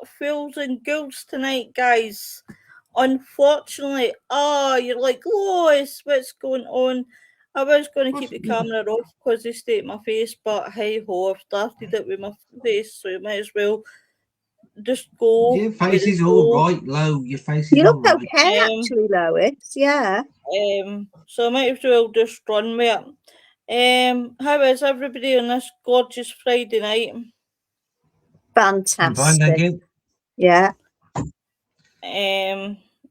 not Fools and Ghouls tonight, guys. Unfortunately, you're like, Lois, what's going on? I was going to keep the camera off because they stay at my face, but hey ho, I've started it with my face, so you might as well just go. Your face is all right, Lo. Your face is You all look right. okay, actually, Lois. Yeah. So I might as well just run with it. How is everybody on this gorgeous Friday night? I'm fine, thank Fantastic. you. Yeah.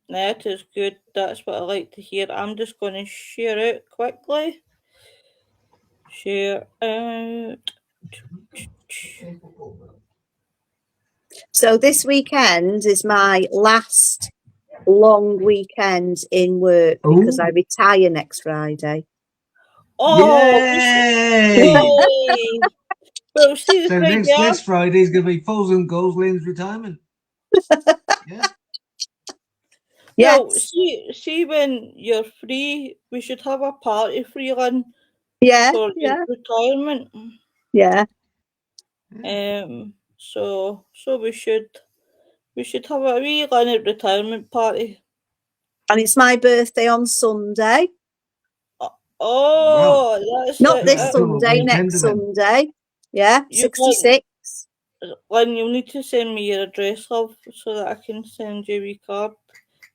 That is good. That's what I like to hear. I'm just going to share it quickly. Share out. So this weekend is my last long weekend in work because I retire next Friday. Oh, Yay! yay! Well, see the So Friday next Friday is going to be Fools and Ghouls Lynn's retirement. Yeah. Well, Yes. see when you're free, we should have a party for you, Lynn, Yeah. for Yeah. retirement. Yeah. So we should have a wee Lynn retirement party. And it's my birthday on Sunday. Oh, Wow. that's Not it. this Sunday, next Sunday. Yeah, 66. Lynn, you'll need to send me your address, love, so that I can send you a wee card.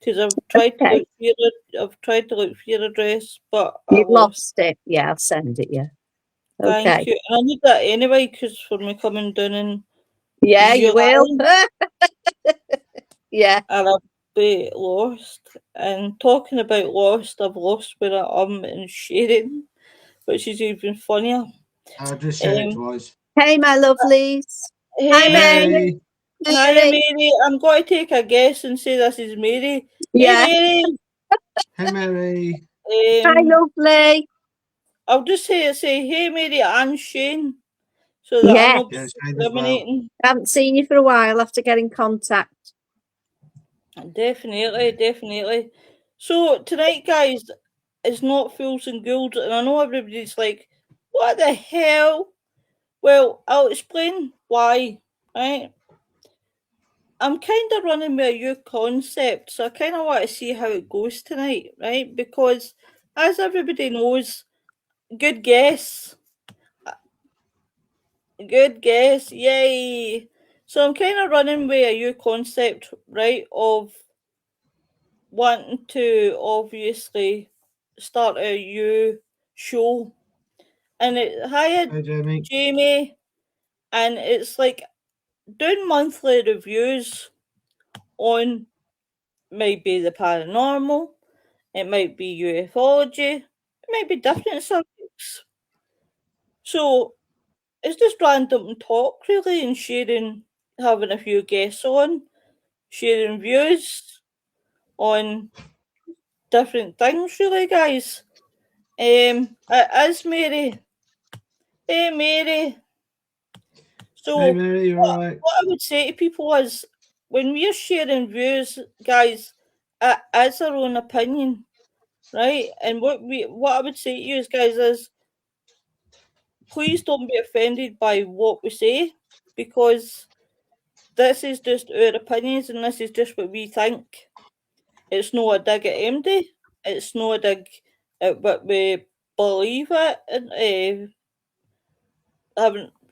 Because I've tried to look for your address, but You've lost it. Yeah, I'll send it. Yeah. Thank you. And I need that anyway, because for me coming down in yeah, you will. Yeah. And I'll be lost. And talking about lost, I've lost where I am in sharing, which is even funnier. I'll just say it twice. Hey, my lovelies. Hey, Hi, Mary. Hi, Mary. I'm going to take a guess and say this is Mary. Yeah. Hey, Mary. Hey, Mary. Hi, lovely. I'll just say, hey, Mary and Shane, so that I'm not discriminating. I haven't seen you for a while. I'll have to get in contact. Definitely. So tonight, guys, is not Fools and Ghouls, and I know everybody's like, what the hell? Well, I'll explain why, right? I'm kind of running with a new concept, so I kind of want to see how it goes tonight, right? Because, as everybody knows, good guess, yay! So I'm kind of running with a new concept, right, of wanting to obviously start a new show, and it hired Jamie, and it's like doing monthly reviews on maybe the paranormal, it might be ufology, it might be different subjects. So it's just random talk really, and sharing, having a few guests on, sharing views on different things really, guys. As Mary. Hey, Mary. So, hey, Mary, you all right? What I would say to people is, when we're sharing views, guys, it is our own opinion, right? And what I would say to you guys is, please don't be offended by what we say, because this is just our opinions and this is just what we think. It's not a dig at MD. It's not a dig at what we believe it. And,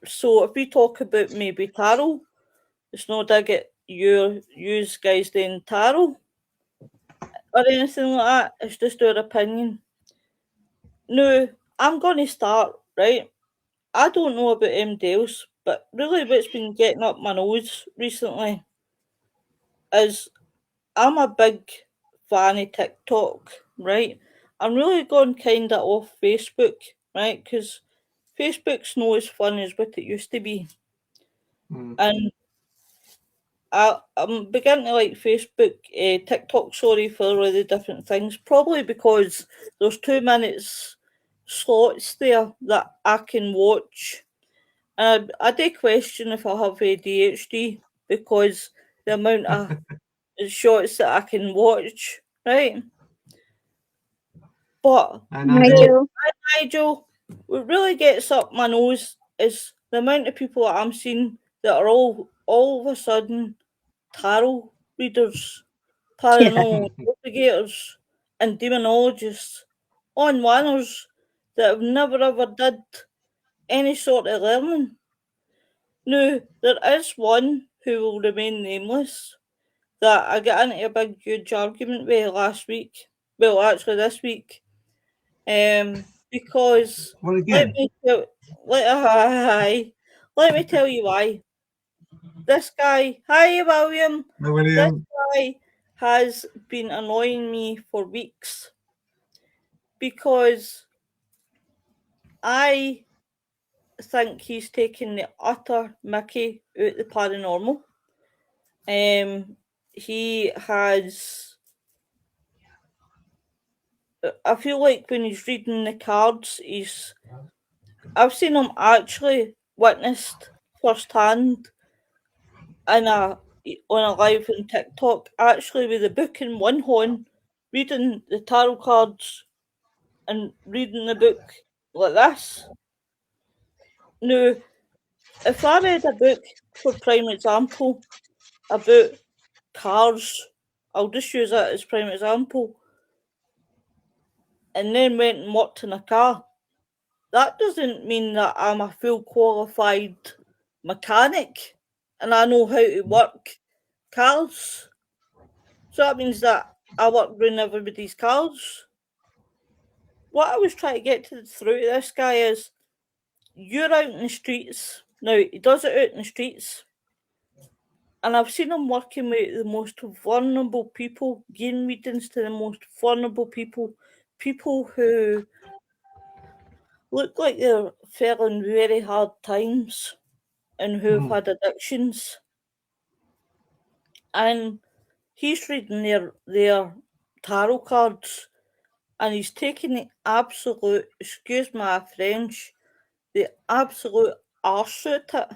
so if we talk about maybe tarot, it's not dig at yous guys doing tarot or anything like that. It's just our opinion. Now, I'm going to start, right? I don't know about MDLs, but really what's been getting up my nose recently is I'm a big fan of TikTok, right? I'm really going kind of off Facebook, right? Because Facebook's not as fun as what it used to be. And I'm beginning to like Facebook, TikTok, sorry, for all the different things. Probably because there's 2 minutes slots there that I can watch. And I do question if I have ADHD because the amount of shots that I can watch, right? But Nigel, what really gets up my nose is the amount of people that I'm seeing that are all of a sudden tarot readers, paranormal investigators, and demonologists, on-oneers that have never ever did any sort of learning. Now, there is one who will remain nameless that I got into a big, huge argument with last week. Well, actually, this week. Because Well, let again, me tell, let me tell you why. This guy, hi William, no, this William. guy has been annoying me for weeks because I think he's taken the utter mickey out the paranormal. He has. I feel like when he's reading the cards, I've seen him actually witnessed firsthand in on a live on TikTok, actually with a book in one hand, reading the tarot cards and reading the book like this. Now, if I read a book, for prime example, about cars, I'll just use that as prime example, and then went and worked in a car, that doesn't mean that I'm a full qualified mechanic and I know how to work cars. So that means that I work around everybody's cars. What I was trying to get to through to this guy is you're out in the streets. Now, he does it out in the streets. And I've seen him working with the most vulnerable people, giving readings to the most vulnerable people, people who look like they're failing very hard times and who've had addictions. And he's reading their tarot cards and he's taking the absolute, excuse my French, the absolute arse out it.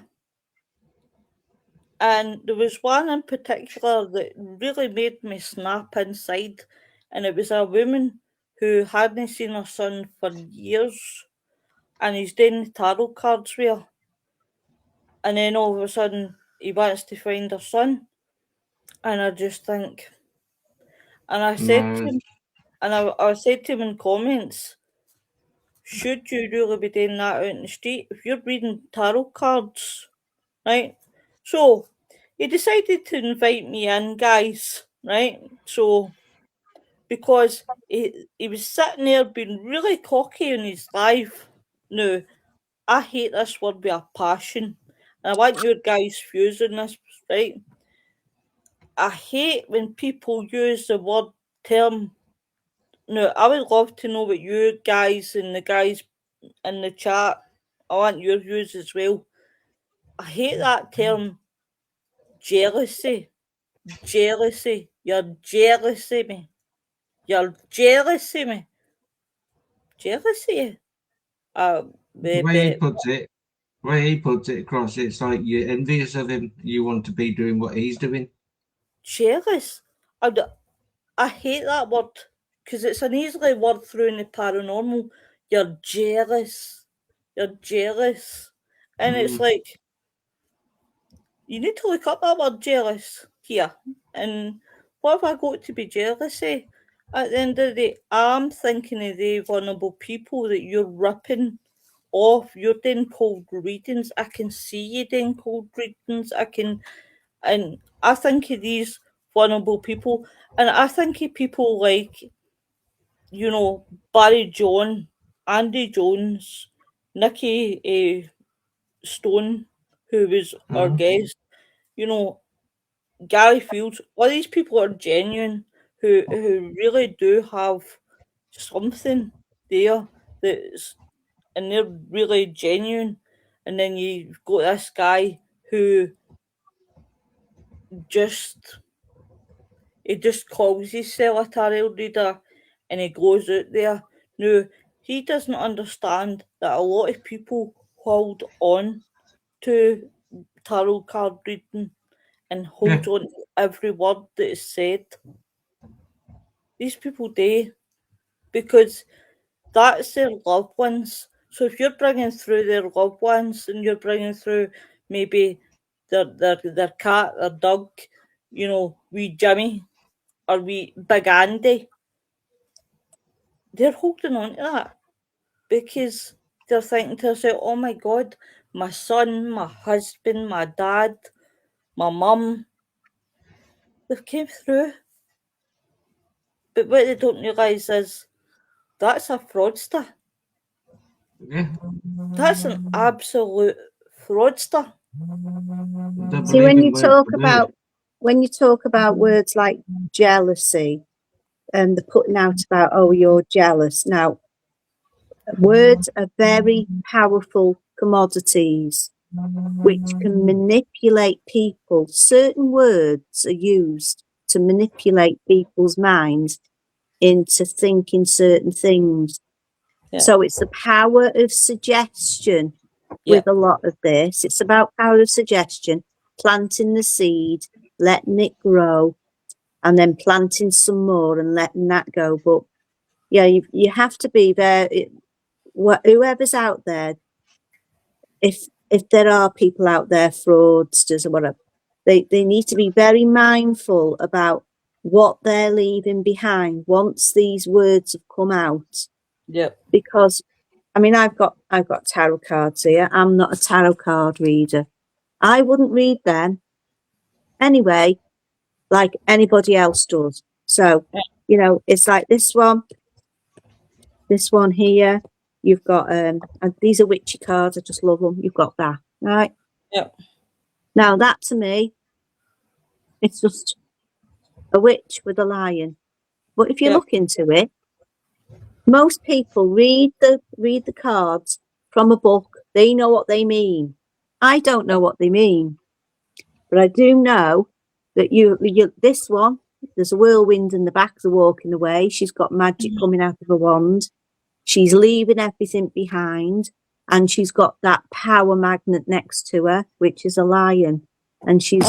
And there was one in particular that really made me snap inside, and it was a woman who hadn't seen her son for years, and he's doing the tarot cards with her. And then all of a sudden, he wants to find her son, and I just think, and I said to him, and I said to him in comments, should you really be doing that out in the street? If you're reading tarot cards, right? So he decided to invite me in, guys, right? So because he was sitting there being really cocky on his live. Now, I hate this word with a passion. And I want your guys' views on this, right? I hate when people use the word term. Now, I would love to know what you guys and the guys in the chat, I want your views as well. I hate that term jealousy. Jealousy. You're jealous of me. You're jealous of me. Jealousy. The way he puts it across, it's like you're envious of him. You want to be doing what he's doing. Jealous. I hate that word because it's an easily word through in the paranormal. You're jealous. You're jealous. And it's like, you need to look up that word jealous here. And what have I got to be jealous of? At the end of the day, I'm thinking of the vulnerable people that you're ripping off. You're doing cold readings. I can see you doing cold readings. And I think of these vulnerable people. And I think of people like, Barry John, Andy Jones, Nikki Stone, who was our guest, Gary Fields. All these people are genuine, who really do have something there and they're really genuine. And then you've got this guy who just he just calls himself a tarot reader and he goes out there. Now, he doesn't understand that a lot of people hold on to tarot card reading and hold on to every word that is said. These people do because that's their loved ones. So if you're bringing through their loved ones and you're bringing through maybe their cat, their dog, you know, wee Jimmy or wee Big Andy, they're holding on to that because they're thinking to themselves, oh my God, my son, my husband, my dad, my mum, they've came through. But what they don't realise is that's a fraudster. Yeah. That's an absolute fraudster. Don't See, believe in word for word. when you talk about words like jealousy, and the putting out about, oh, you're jealous. Now, words are very powerful commodities which can manipulate people. Certain words are used to manipulate people's minds into thinking certain things. Yeah. So it's the power of suggestion with a lot of this. It's about power of suggestion, planting the seed, letting it grow, and then planting some more and letting that go. But yeah, you have to be there. Whoever's out there, if there are people out there, fraudsters or whatever, they need to be very mindful about what they're leaving behind once these words have come out. Yep. Because I mean, I've got tarot cards here. I'm not a tarot card reader. I wouldn't read them anyway, like anybody else does. So, you know, it's like this one here. You've got and these are witchy cards. I just love them. You've got that, right? Yep. Now that to me, it's just a witch with a lion. But if you Yep. look into it, most people read the cards from a book. They know what they mean. I don't know what they mean, but I do know that you this one, there's a whirlwind in the back, they're walking away. She's got magic coming out of her wand. She's leaving everything behind, and she's got that power magnet next to her, which is a lion, and she's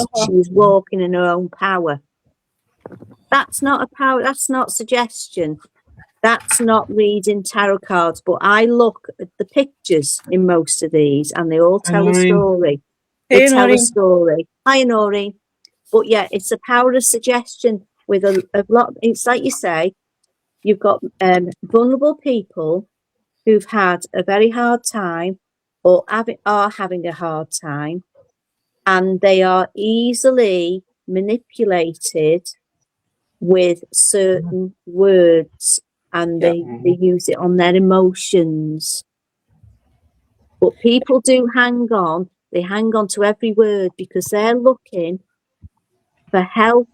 walking in her own power. That's not a power. That's not suggestion. That's not reading tarot cards. But I look at the pictures in most of these, and they all tell a story. They tell a story. Hi, Noreen. But yeah, it's a power of suggestion with a lot. It's like you say, you've got vulnerable people who've had a very hard time or are having a hard time, and they are easily manipulated with certain words, and they use it on their emotions. But people do hang on. They hang on to every word because they're looking for help.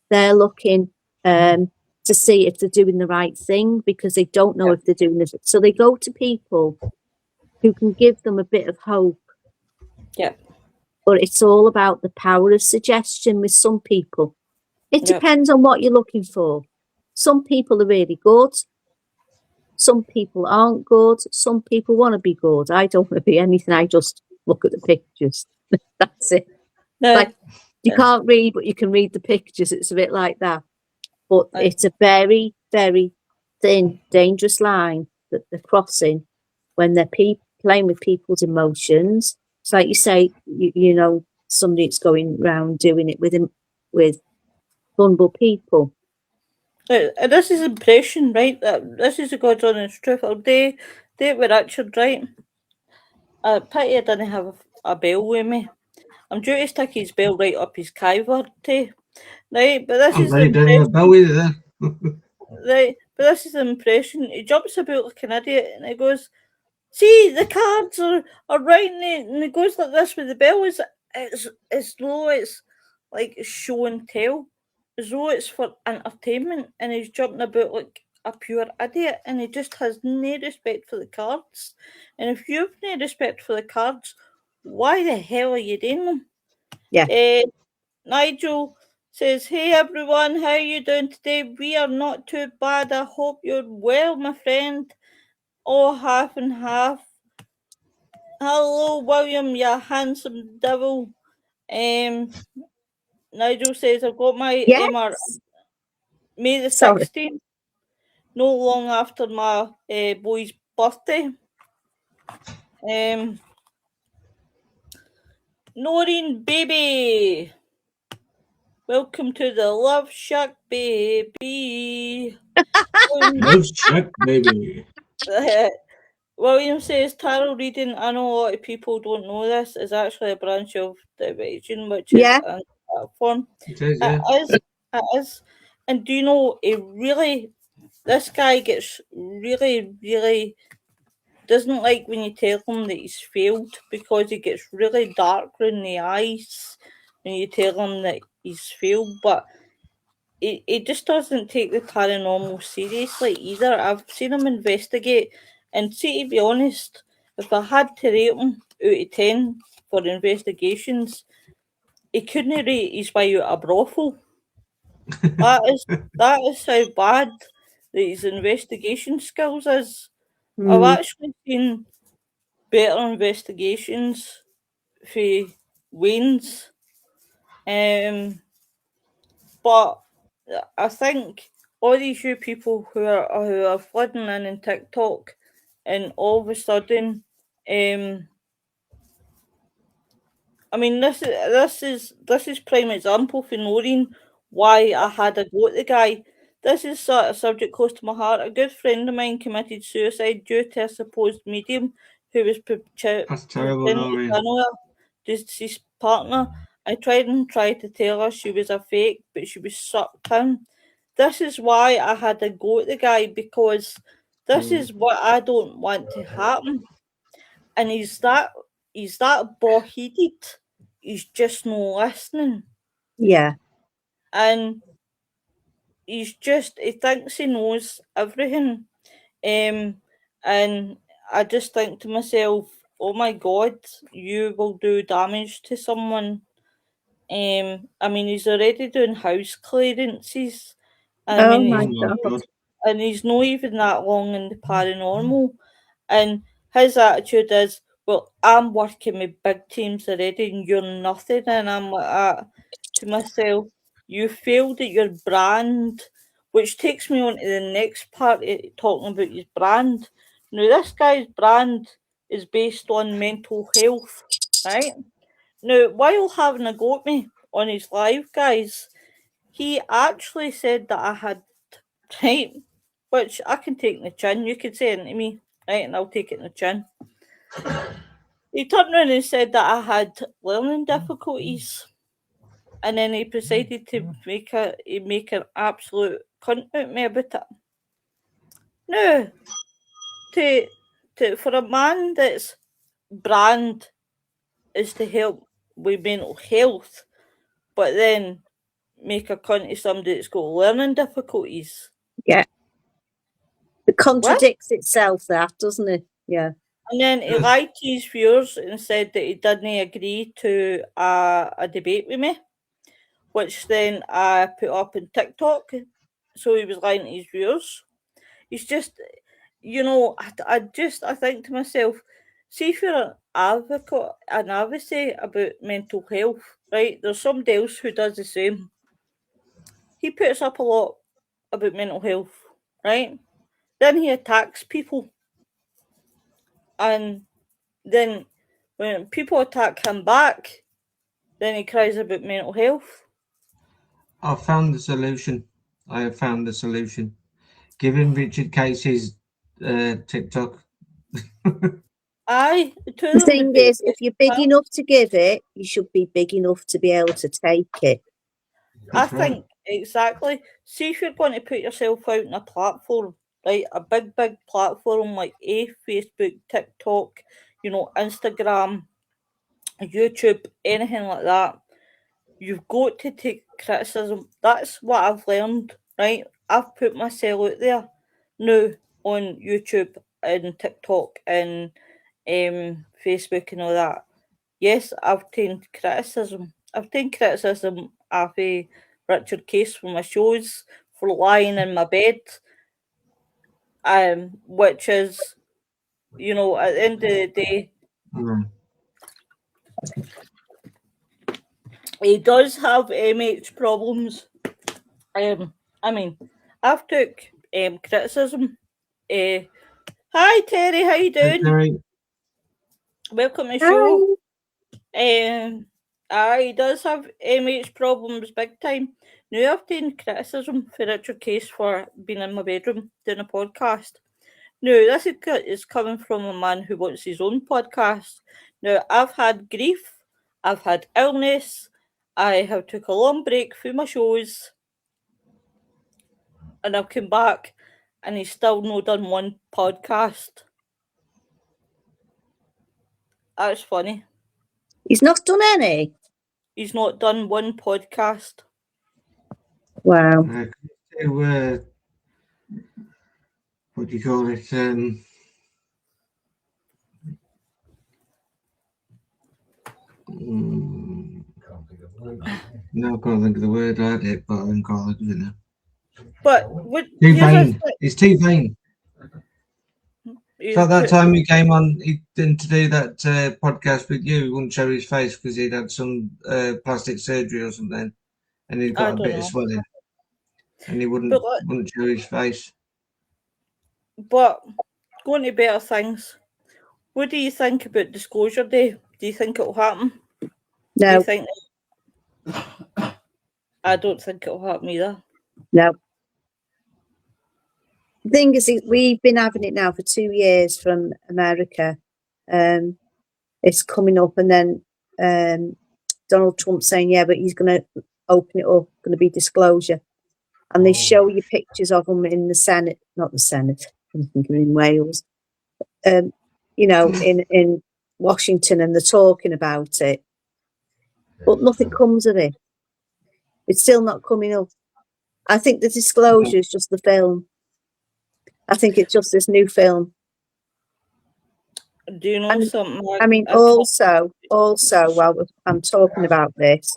They're looking to see if they're doing the right thing because they don't know if they're doing this. So they go to people who can give them a bit of hope. Yeah. But it's all about the power of suggestion with some people. It depends on what you're looking for. Some people are really good. Some people aren't good. Some people want to be good. I don't want to be anything. I just look at the pictures. That's it. Like you can't read, but you can read the pictures. It's a bit like that. But it's a very, very thin, dangerous line that they're crossing when they're playing with people's emotions. It's like you say, you know, somebody that's going around doing it with vulnerable people. This is impression, right? This is the God's honest truth. They were Richard, right? Pity I didn't have a bell with me. I'm due to stick his bell right up his cavity, right? But this is the impression. Right, but this is the impression. He jumps about like an idiot and he goes, see, the cards are writing it, and he goes like this with the bell. It's as though it's like show and tell, as though it's for entertainment, and he's jumping about like a pure idiot, and he just has no respect for the cards. And if you've no respect for the cards, why the hell are you doing them? Yeah. Nigel says, hey everyone, how you doing today? We are not too bad. I hope you're well, my friend. Oh, half and half. Hello, William, you handsome devil. Nigel says, I've got my MR May the 16th, not long after my boy's birthday. Noreen, baby. Welcome to the Love Shack, baby. Love Shack, baby. William says tarot reading, I know a lot of people don't know this, is actually a branch of divination, which is Yeah. an art form. It is, yeah. It is. And do you know, this guy gets really doesn't like when you tell him that he's failed, because he gets really dark in the eyes when you tell him that he's failed. But he just doesn't take the paranormal seriously either. I've seen him investigate, and see, to be honest, if I had to rate him out of 10 for investigations, he couldn't rate his way out a brothel. That is how bad that his investigation skills is. I've actually seen better investigations for Wayne's. But I think all these new people who are flooding in TikTok, and all of a sudden, I mean, this is prime example for knowing why I had a go at the guy. This is a subject close to my heart. A good friend of mine committed suicide due to a supposed medium who was That's terrible, pretending to Noreen. channel her deceased partner. I tried to tell her she was a fake, but she was sucked in. This is why I had a go at the guy, because this is what I don't want to happen. And he's that ball-headed. He's just no listening. Yeah. And he thinks he knows everything. And I just think to myself, oh my God, you will do damage to someone. I mean, he's already doing house clearances. I Oh mean, my Oh, my God. God. and he's not even that long in the paranormal. And his attitude is, well, I'm working with big teams already and you're nothing. And I'm like that to myself, you failed at your brand, which takes me on to the next part, talking about his brand. Now, this guy's brand is based on mental health, right? Now, while having a go at me on his live, guys, he actually said that I had, right, which I can take in the chin. You could say it to me, right, and I'll take it in the chin. He turned around and said that I had learning difficulties, and then he proceeded to make an absolute cunt out me about it. Now, for a man that's brand is to help with mental health, but then make a cunt of somebody that's got learning difficulties. Yeah. It contradicts itself, that, doesn't it? Yeah. And then he lied to his viewers and said that he didn't agree to a debate with me, which then I put up on TikTok. So he was lying to his viewers. He's just, I think to myself, see if you're an advocate about mental health, right? There's somebody else who does the same. He puts up a lot about mental health, right? Then he attacks people. And then when people attack him back, then he cries about mental health. I found the solution. I have found the solution. Give him Richard Casey's TikTok. Aye, The thing is, if you're big enough to give it, you should be big enough to be able to take it. I think exactly. See if you're going to put yourself out on a platform, right? A big platform like Facebook, TikTok, Instagram, YouTube, anything like that. You've got to take criticism. That's what I've learned, right? I've put myself out there now on YouTube and TikTok and Facebook and all that. Yes, I've taken criticism. I've taken criticism of Richard Case for my shows, for lying in my bed, which is, at the end of the day, he does have MH problems. I mean, I've took criticism. Hi Terry, how you doing? Terry. Welcome to the Hi. show. He does have MH problems big time. Now, I've taken criticism for Richard Case for being in my bedroom doing a podcast. Now, this is coming from a man who wants his own podcast. Now, I've had grief, I've had illness, I have took a long break through my shows, and I've come back, and he's still not done one podcast. That's funny. He's not done any. He's not done one podcast. Wow. What do you call it? No, I can't think of the word. I had it, but I can't think of it now. But Too vain. He's too vain. So that time he came on, he didn't do that podcast with you. He wouldn't show his face because he'd had some plastic surgery or something, and he'd got a bit of swelling, and he wouldn't show his face. But going to better things. What do you think about Disclosure Day? Do you think it'll happen? No. Do you think? I don't think it'll happen either. No. The thing is, we've been having it now for 2 years from America. It's coming up, and then Donald Trump saying, yeah, but he's going to open it up, going to be disclosure. And they show you pictures of them in the Senate, not the Senate, I think they're in Wales, you know, in Washington, and they're talking about it. But nothing comes of it. It's still not coming up. I think the disclosure is just the film. I think it's just this new film. Do you know something? I mean, also, while I'm talking about this,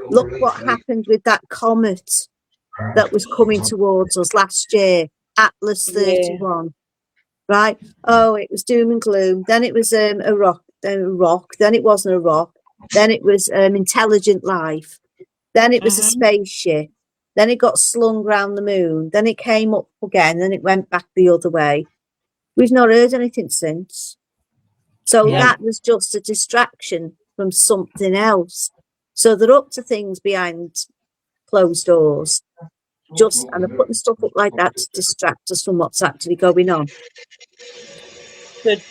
look what happened with that comet that was coming towards us last year, Atlas 31. Right? Oh, it was doom and gloom. Then it was a rock. Then it wasn't a rock. Then it was intelligent life. Then it was a spaceship. Then it got slung round the moon. Then it came up again. Then it went back the other way. We've not heard anything since. So that was just a distraction from something else. So they're up to things behind closed doors. And they're putting stuff up like that to distract us from what's actually going on. Did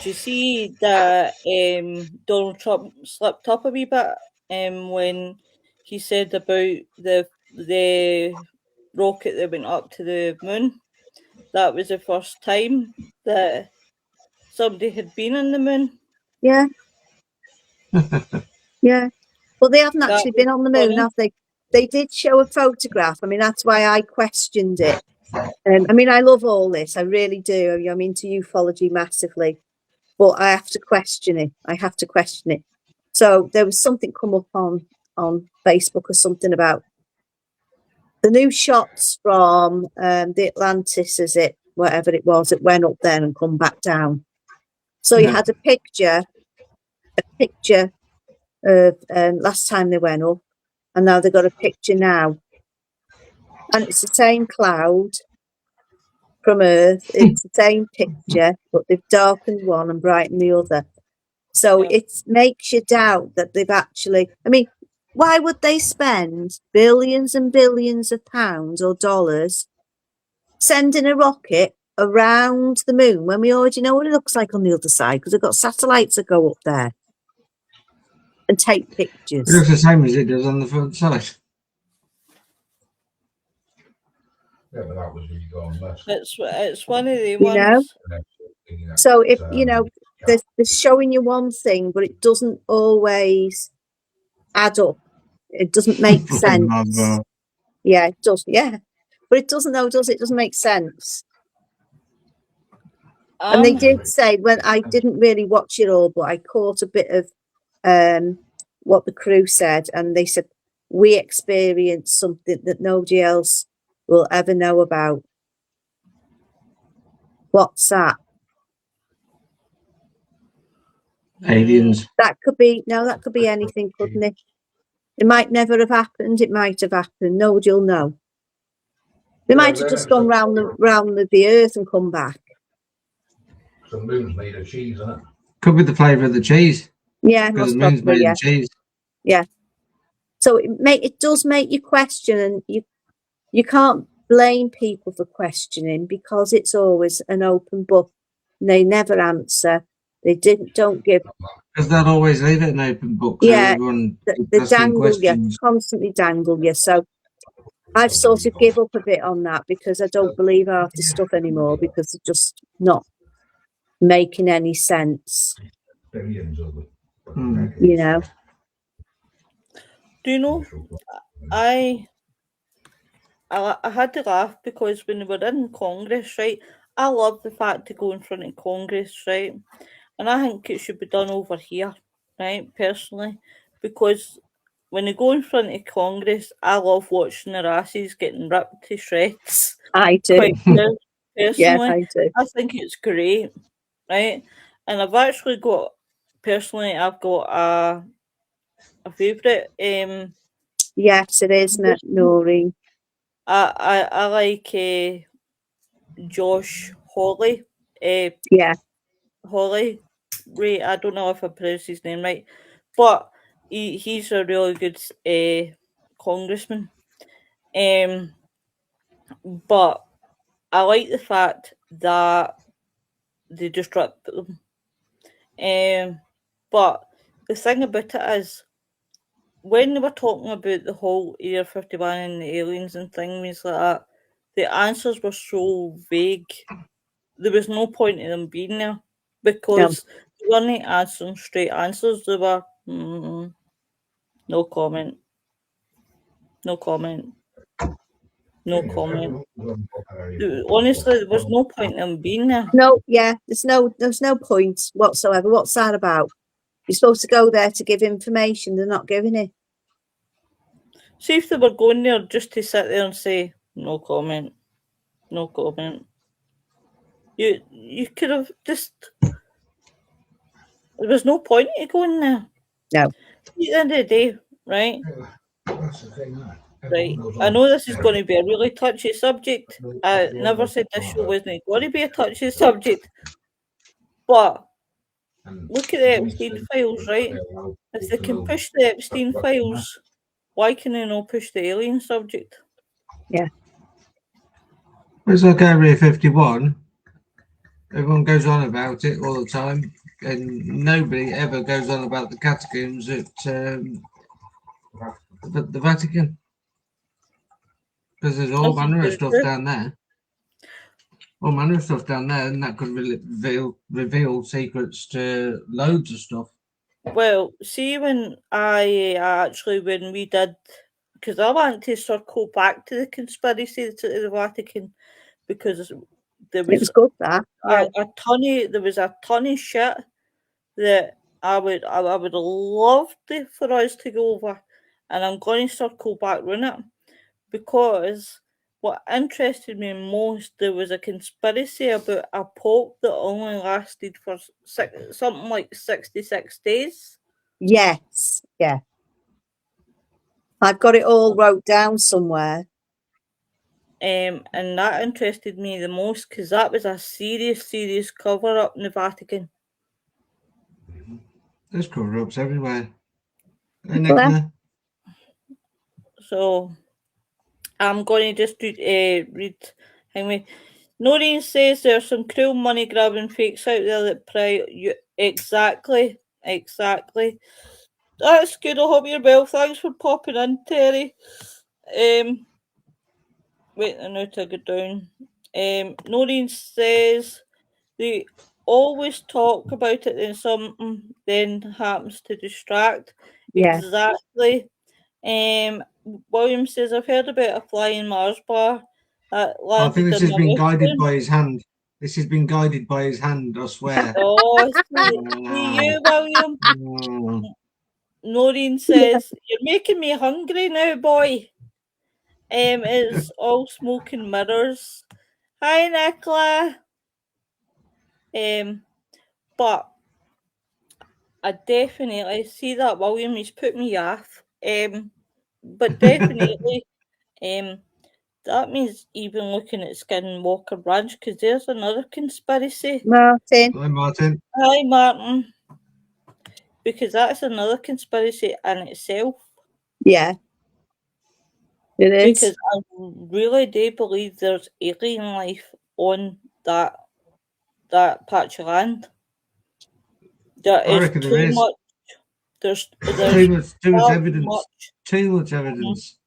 you see that Donald Trump slipped up a wee bit when he said about the rocket that went up to the moon? That was the first time that somebody had been on the moon. Yeah. Yeah. Well, they haven't actually been on the moon, have they? They did show a photograph. I mean, that's why I questioned it. I mean, I love all this. I really do. I'm into ufology massively. But I have to question it. So there was something come up on Facebook or something about the new shots from the Atlantis, whatever it was, it went up there and come back down. So you had a picture of last time they went up, and now they've got a picture now. And it's the same cloud from Earth. It's the same picture, but they've darkened one and brightened the other. So it makes you doubt that they've actually... I mean, why would they spend billions and billions of pounds or dollars sending a rocket around the moon when we already know what it looks like on the other side? Because they've got satellites that go up there and take pictures. It looks the same as it does on the front side. Yeah, but that was when you go on less. It's one of the ones. Know? So if they're showing you one thing, but it doesn't always add up. It doesn't make sense. Yeah, it does. Yeah, but it doesn't though, does it? It doesn't make sense. And they did say, when I didn't really watch it all, but I caught a bit of what the crew said, and they said we experienced something that nobody else will ever know about. What's that? Aliens. That could be anything, couldn't it? It might never have happened. It might have happened. Nobody'll know. They might have just gone round the Earth and come back. Some moon's made of cheese, isn't it? Could be the flavour of the cheese. Yeah, because most the moon's probably, made yeah. of cheese. Yeah. So it does make you question, and you can't blame people for questioning because it's always an open book. And they never answer. They don't give. Because they'll always leave it an open book, so Yeah, everyone they keeps asking dangle you, questions. constantly dangle you. So I've sort of give up a bit on that because I don't believe half the stuff anymore because it's just not making any sense. Hmm. You know. Do you know, I had to laugh because when we were in Congress, right, I love the fact to go in front of Congress, right, and I think it should be done over here, right, personally, because when they go in front of Congress, I love watching their asses getting ripped to shreds. I do. Quite Yeah, personally, I do. I think it's great, right, and I've actually got, personally, I've got a favourite. Yes, it is, Noreen. I like Josh Hawley. Yeah, Hawley. Right, I don't know if I pronounced his name right, but he's a really good congressman. But I like the fact that they just rip them. But the thing about it is, when they were talking about the whole Area 51 and the aliens and things like that, the answers were so vague. There was no point in them being there because they weren't answering straight answers. They were, no comment, no comment, no comment. Honestly, there was no point in them being there. no, yeah, there's no point whatsoever. What's that about? You're supposed to go there to give information. They're not giving it. See if they were going there just to sit there and say, no comment, no comment. You could have just. There was no point in going there. No. At the end of the day, right? Right. I know this is going to be a really touchy subject. I never said this show wasn't going to be a touchy subject. But look at the Epstein files, right? If they can push the Epstein files, why can they not push the alien subject? Yeah. It's like Area 51. Everyone goes on about it all the time, and nobody ever goes on about the catacombs at the Vatican. Because there's all manner of stuff down there. All manner of stuff down there, and that could reveal secrets to loads of stuff. Well, see, when we did, because I want to circle back to the conspiracy to the Vatican, because there was good that. Yeah. there was a ton of shit that I would love for us to go over, and I'm going to circle back on it because what interested me most, there was a conspiracy about a pope that only lasted for something like 66 days. Yes. Yeah. I've got it all wrote down somewhere. And that interested me the most because that was a serious cover up in the Vatican. There's cover ups everywhere. So I'm going to just read. Anyway, Noreen says there's some cruel money grabbing fakes out there that pry you. Exactly. That's good. I hope you're well. Thanks for popping in, Terry. Wait, I know to go down. Noreen says they always talk about it, and something then happens to distract. Yeah. Exactly. William says I've heard about a flying Mars bar that I think landed this in has been the guided by his hand. This has been guided by his hand, I swear. Oh, see you, William. Noreen says, you're making me hungry now, boy. It's all smoke and mirrors. Hi, Nicola. But I definitely see that William, he's put me off. But definitely, that means even looking at Skinwalker Ranch, because there's another conspiracy. Martin. Hi, Martin. Hi, Martin. because that's another conspiracy in itself. Yeah, it is. Because I really do believe there's alien life on that patch of land. There I is reckon there too is. much. There's Too much far evidence. much. Too much evidence.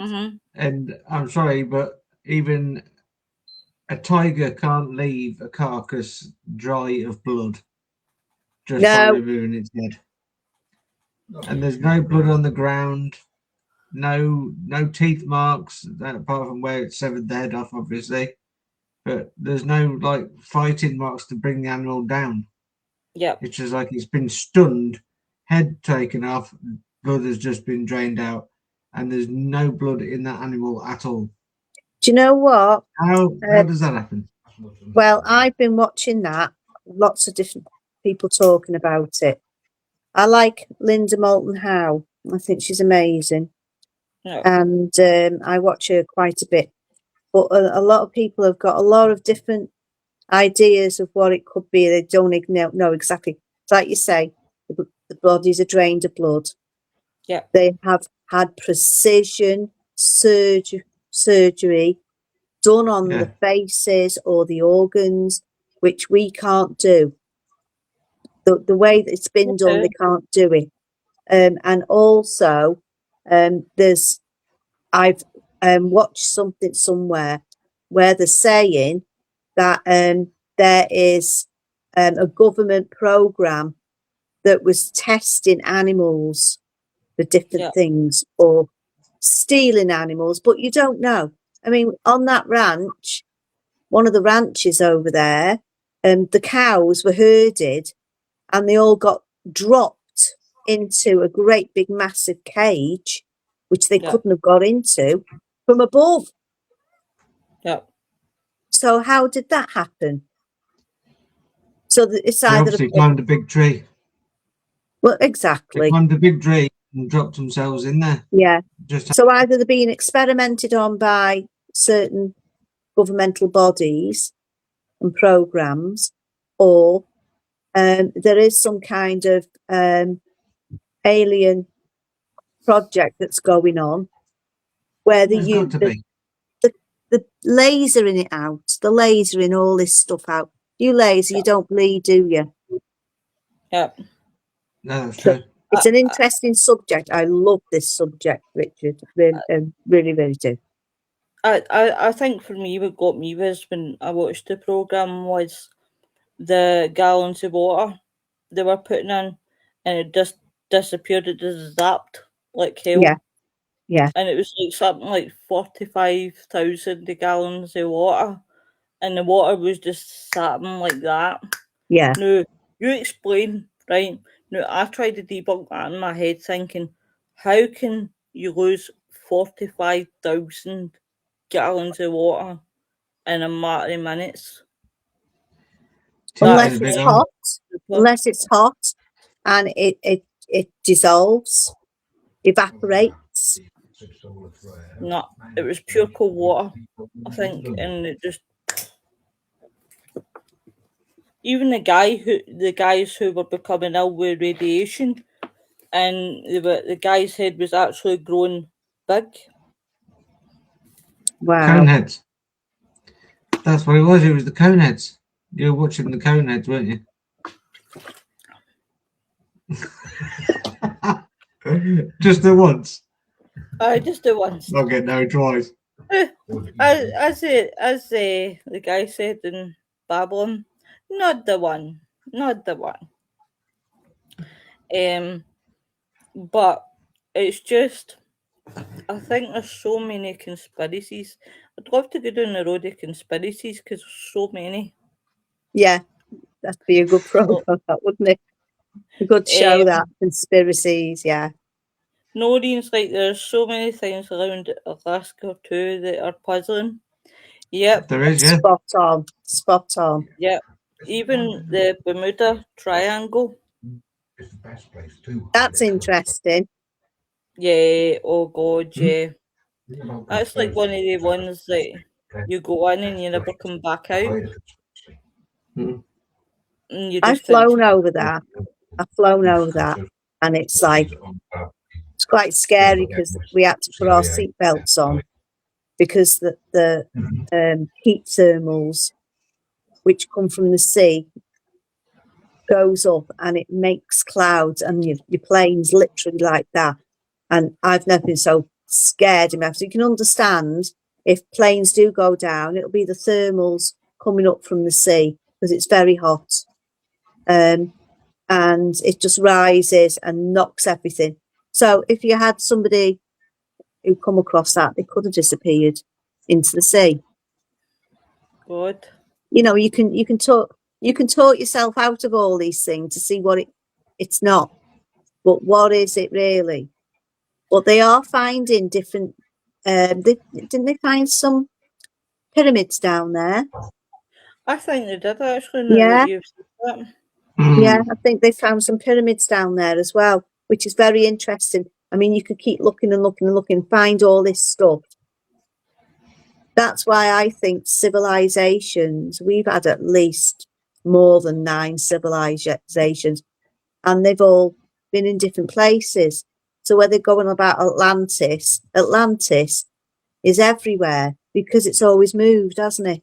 Mm-hmm. And I'm sorry, but even a tiger can't leave a carcass dry of blood just by No, removing its head. And there's no blood on the ground, no teeth marks, apart from where it severed the head off, obviously. But there's no like fighting marks to bring the animal down. Yeah. It's just like it's been stunned, head taken off, blood has just been drained out, and there's no blood in that animal at all. do you know what? How does that happen? Well, I've been watching that. Lots of different people talking about it. I like Linda Moulton Howe. I think she's amazing. Yeah. And I watch her quite a bit. But a lot of people have got a lot of different ideas of what it could be. They don't know exactly. It's like you say, the bodies are drained of blood. Yeah. They have had precision surgery done on the faces or the organs, which we can't do. The way that it's been done, they can't do it. And also, I've watched something somewhere where they're saying that there is a government program that was testing animals for different things or stealing animals, but you don't know. I mean, on that ranch, one of the ranches over there, the cows were herded and they all got dropped into a great big massive cage, which they couldn't have got into from above. Yeah. So how did that happen? So it's They either obviously climbed a big tree. Well, They exactly. climbed a big tree and dropped themselves in there. Yeah. So either they're being experimented on by certain governmental bodies and programs, or there is some kind of alien project that's going on where they use the lasering it out, the lasering all this stuff out. You laser, you don't bleed, do you? Yeah. No, that's true. It's an interesting subject. I love this subject, Richard. Really, really do. I think for me, what got me was when I watched the programme was the gallons of water they were putting in, and it just disappeared. It just zapped like hell. Yeah, yeah. And it was like something like 45,000 gallons of water, and the water was just sapping like that. Yeah. Now, you explain, right? Now, I tried to debunk that in my head, thinking, how can you lose 45,000 gallons of water in a matter of minutes? Unless it's hot. Unless it's hot and it dissolves, evaporates. No, it was pure cold water, I think, and it just. Even the guys who were becoming ill with radiation, and the guy's head was actually growing big. Wow. Coneheads. That's what it was. It was the coneheads. You were watching the coneheads, weren't you? Just the once. Just the once. I'll get no twice. As the guy said in Babylon, not the one. But it's just, I think there's so many conspiracies. I'd love to go down the road of conspiracies because there's so many. Yeah, that'd be a good program, wouldn't it? A good show, that conspiracies. Yeah. Noreen's like, there's so many things around Alaska too that are puzzling. Yep. There is, yeah. Spot on. Yep. Even the Bermuda Triangle. It's the best place too. That's interesting. Yeah, oh god, yeah. That's like one of the ones that you go in and you never come back out. Mm. And you I've just flown over that. I've flown over that, and it's like, it's quite scary because we had to put our seatbelts on because the heat thermals, which come from the sea, goes up and it makes clouds, and your plane's literally like that. And I've never been so scared in my life. So you can understand if planes do go down, it'll be the thermals coming up from the sea because it's very hot. And it just rises and knocks everything. So if you had somebody who come across that, they could have disappeared into the sea. Good. You know, you can talk yourself out of all these things to see what it's not. But what is it really? But they are finding different. Didn't they find some pyramids down there? I think they did actually. Now Yeah. that you've said that. Yeah, I think they found some pyramids down there as well, which is very interesting. I mean, you could keep looking and looking and looking, find all this stuff. That's why I think civilizations, we've had at least more than 9 civilizations, and they've all been in different places. So where they're going about Atlantis is everywhere because it's always moved, hasn't it?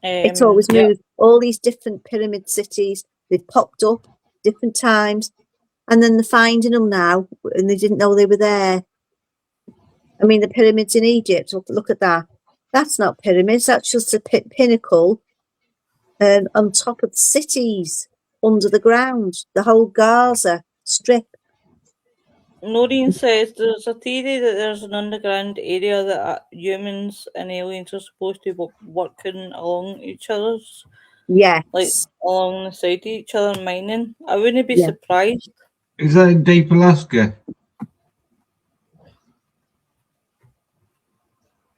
It's always moved. All these different pyramid cities, they've popped up different times, and then they're finding them now, and they didn't know they were there. I mean, the pyramids in Egypt, look at that. That's not pyramids, that's just a pinnacle on top of cities under the ground, the whole Gaza Strip. Noreen says there's a theory that there's an underground area that humans and aliens are supposed to be working along each other's. Yes. Like along the side of each other mining. I wouldn't be surprised. Is that in deep Alaska?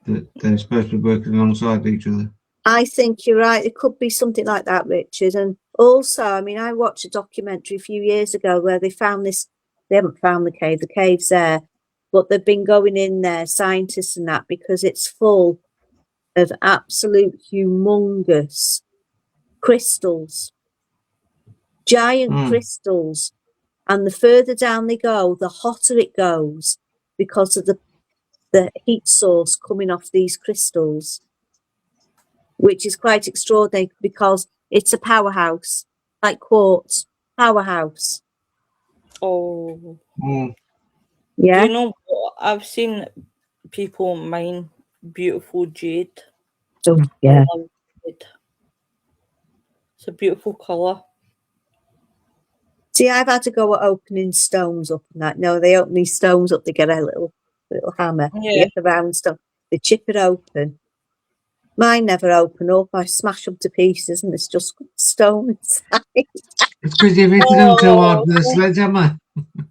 That they're supposed to be working alongside each other? I think you're right. It could be something like that, Richard. And also, I mean, I watched a documentary a few years ago where they found this. They haven't found the cave's there, but they've been going in there, scientists and that, because it's full of absolute humongous crystals, giant crystals. And the further down they go, the hotter it goes because of the heat source coming off these crystals, which is quite extraordinary because it's a powerhouse, like quartz, powerhouse. Oh. Yeah. Do you know what? I've seen people mine beautiful jade. Oh, yeah. I love jade. It's a beautiful colour. See, I've had to go at opening stones up and that. No, they open these stones up, they get a little hammer, they get the round stone, they chip it open. Mine never open up. I smash them to pieces and it's just stone inside. It's because you've hit them too hard with a sledgehammer.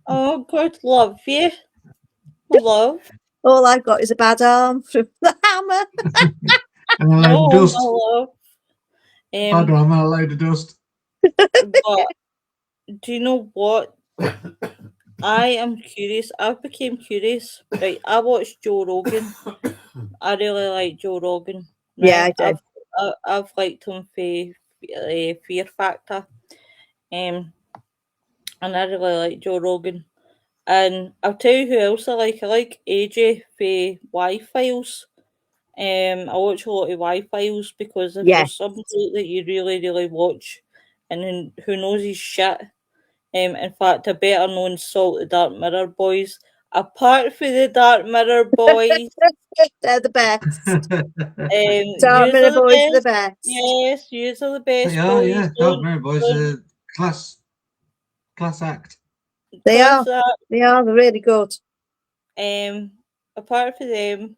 Oh, God love you. Love. All I've got is a bad arm from the hammer. And a load of dust. Love. Bad arm and a load of dust. But do you know what? I am curious. I've become curious. Right, I watched Joe Rogan. I really like Joe Rogan. Right? Yeah, I did. I've liked him for Fear Factor. And I really like Joe Rogan. And I'll tell you who else I like. I like AJ for Y-Files. I watch a lot of Y-Files because if there's somebody that you really, really watch and who knows his shit, in fact, a better known Salt the Dark Mirror boys. Apart from the Dark Mirror boys, they're the best. Dark Mirror boys are the best. Yes, yous are the best. They are, yeah. Dark Mirror boys are class act. They are. They're really good. Apart from them,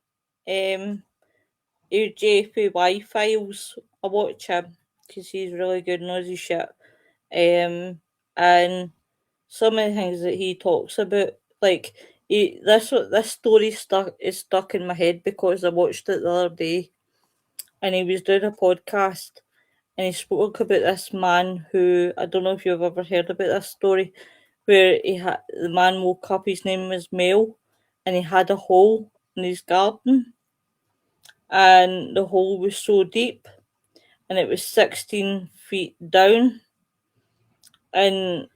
AJ Y-Files, I watch him because he's really good, knows his shit. And some of the things that he talks about, like this story is stuck in my head because I watched it the other day, and he was doing a podcast, and he spoke about this man who, I don't know if you've ever heard about this story, where the man woke up, his name was Mel, and he had a hole in his garden, and the hole was so deep, and it was 16 feet down, and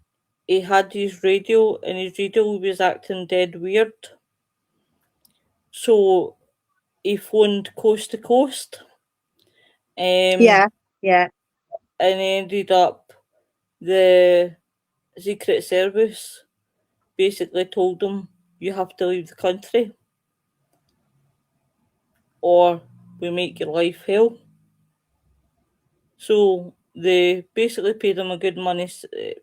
he had his radio, and his radio was acting dead weird. So he phoned coast to coast. Yeah. And ended up the Secret Service basically told him, you have to leave the country or we make your life hell. So they basically paid him a good money to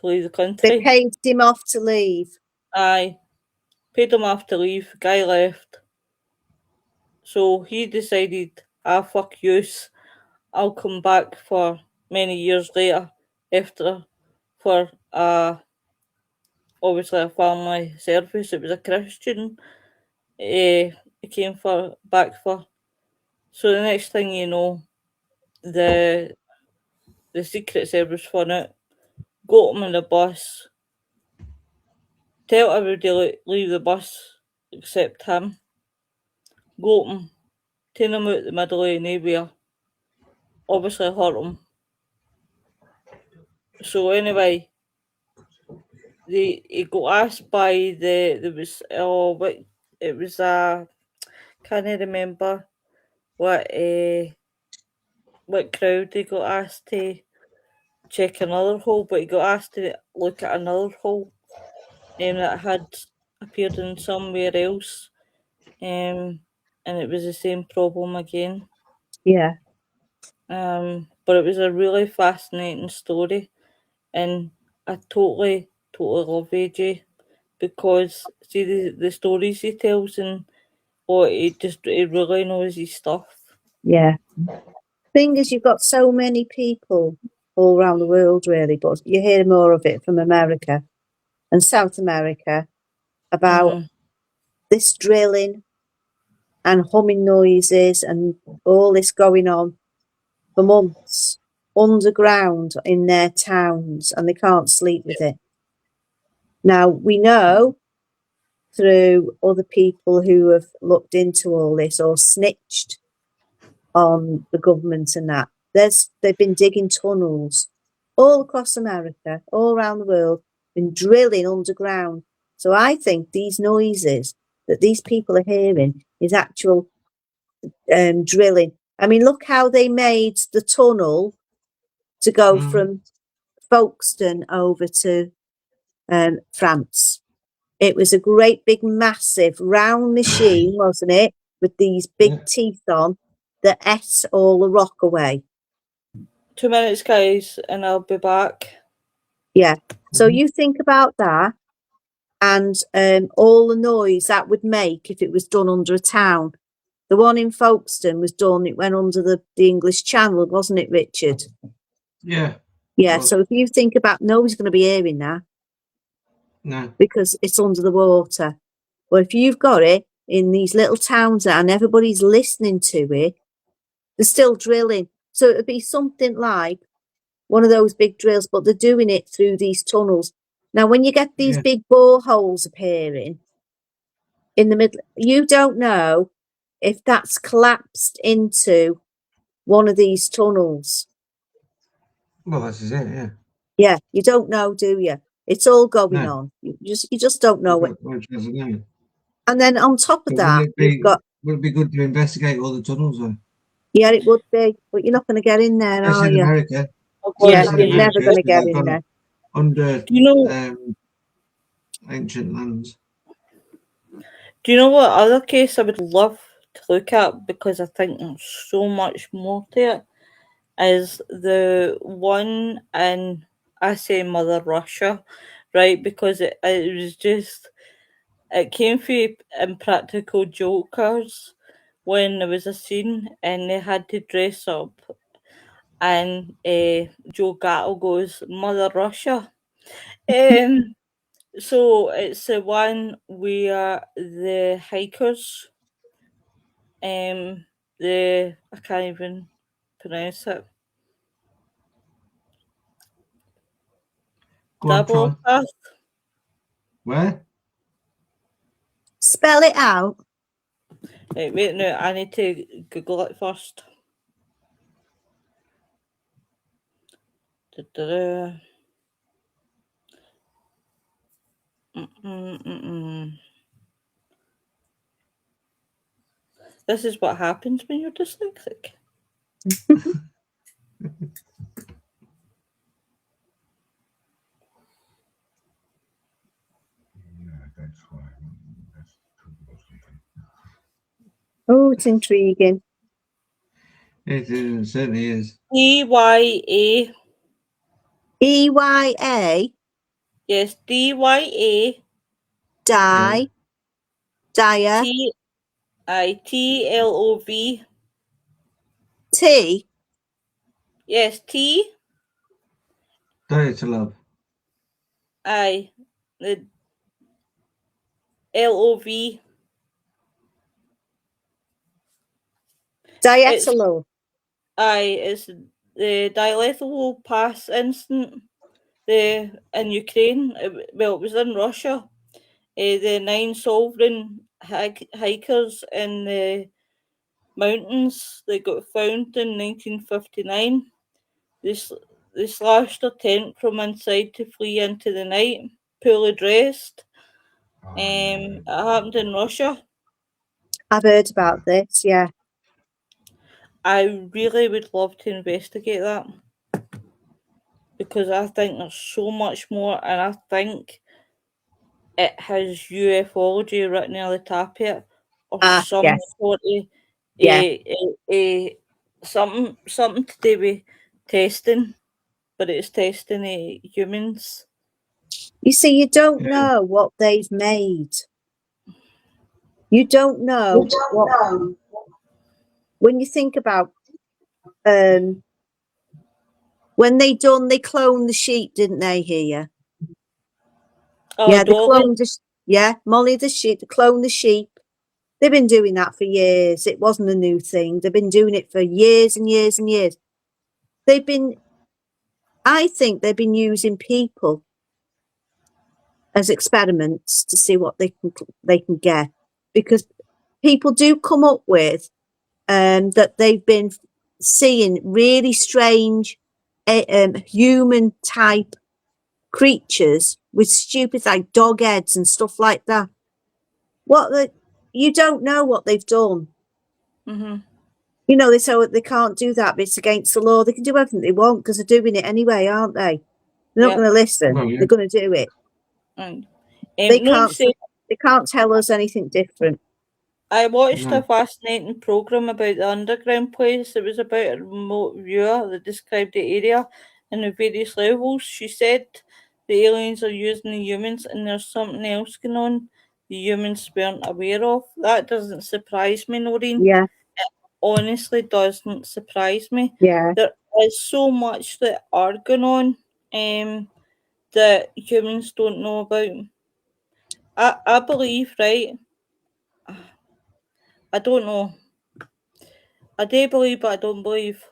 leave the country. They paid him off to leave. Aye. Paid him off to leave. Guy left. So he decided, fuck yous. I'll come back for many years later for obviously a family service. It was a Christian. He came back for. So the next thing you know, the Secret Service found it, got him in the bus, tell everybody leave the bus except him, got him, turn him out the middle of nowhere, obviously hurt him. So anyway, he got asked by can't remember what crowd he got asked to check another hole, but he got asked to look at another hole that had appeared in somewhere else, and it was the same problem again. Yeah. But it was a really fascinating story, and I totally love AJ because see the stories he tells, and he really knows his stuff. Yeah. Thing is, you've got so many people all around the world, really, but you hear more of it from America and South America about this drilling and humming noises and all this going on for months underground in their towns, and they can't sleep with it. Now, we know through other people who have looked into all this or snitched on the government and that, they've been digging tunnels all across America, all around the world, been drilling underground. So I think these noises that these people are hearing is actual drilling. I mean, look how they made the tunnel to go from Folkestone over to France. It was a great big massive round machine, wasn't it, with these big teeth on that ate all the rock away. 2 minutes, guys, and I'll be back. Yeah. So you think about that and all the noise that would make if it was done under a town. The one in Folkestone was done, it went under the English Channel, wasn't it, Richard? Yeah. Yeah, so if you think about, nobody's going to be hearing that. No. Because it's under the water. But if you've got it in these little towns and everybody's listening to it, they're still drilling. So it'd be something like one of those big drills, but they're doing it through these tunnels. Now, when you get these big boreholes appearing in the middle, you don't know if that's collapsed into one of these tunnels. Well, this is it, yeah. Yeah, you don't know, do you? It's all going on. You just don't know it. And then on top of that, would it be good to investigate all the tunnels, though? Yeah, it would be, but you're not going to get in there, especially are in you? America. Yeah, you're never going to get in there. Under ancient lands. Do you know what other case I would love to look at, because I think there's so much more to it, is the one in, I say Mother Russia, right? Because it was just, it came from Impractical Jokers when there was a scene and they had to dress up, and Joe Gatto goes, Mother Russia. So it's the one where the hikers, I can't even pronounce it. Double path. Where? Spell it out. Right, wait, no, I need to Google it first. This is what happens when you're dyslexic. Yeah, that's why. That's true or something. Oh, it's intriguing. It is, certainly is. DYA. EYA. Yes, DYA. Die. Dia. TITLOV. T. Yes, T. Diet-to-love. I. The LOV. Dietylol. It's the dilethal pass incident in Ukraine. It was in Russia. The 9 sovereign hikers in the mountains, they got found in 1959. They slashed their tent from inside to flee into the night, poorly dressed. It happened in Russia. I've heard about this, yeah. I really would love to investigate that because I think there's so much more, and I think it has ufology written on the top of it, or some Yes. sort of Yeah. something to do with testing, but it's testing humans. You see, you don't know what they've made. You don't know what. When you think about when they cloned the sheep, didn't they? Here, Oh, yeah, they Dolly. cloned Molly the sheep. They cloned the sheep. They've been doing that for years. It wasn't a new thing. They've been doing it for years and years and years. I think they've been using people as experiments to see what they can get, because people do come up with that they've been seeing really strange human type creatures with stupid like dog heads and stuff like that. You don't know what they've done. Mm-hmm. You know, they say they can't do that, but it's against the law. They can do everything they want because they're doing it anyway, aren't they? They're not going to listen. Well, yeah. They're going to do it. And They can't tell us anything different. I watched a fascinating programme about the underground place. It was about a remote viewer that described the area and the various levels. She said the aliens are using the humans and there's something else going on the humans weren't aware of. That doesn't surprise me, Noreen. Yeah. It honestly doesn't surprise me. Yeah. There is so much that are going on that humans don't know about. I believe, right? I don't know. I do believe, but I don't believe.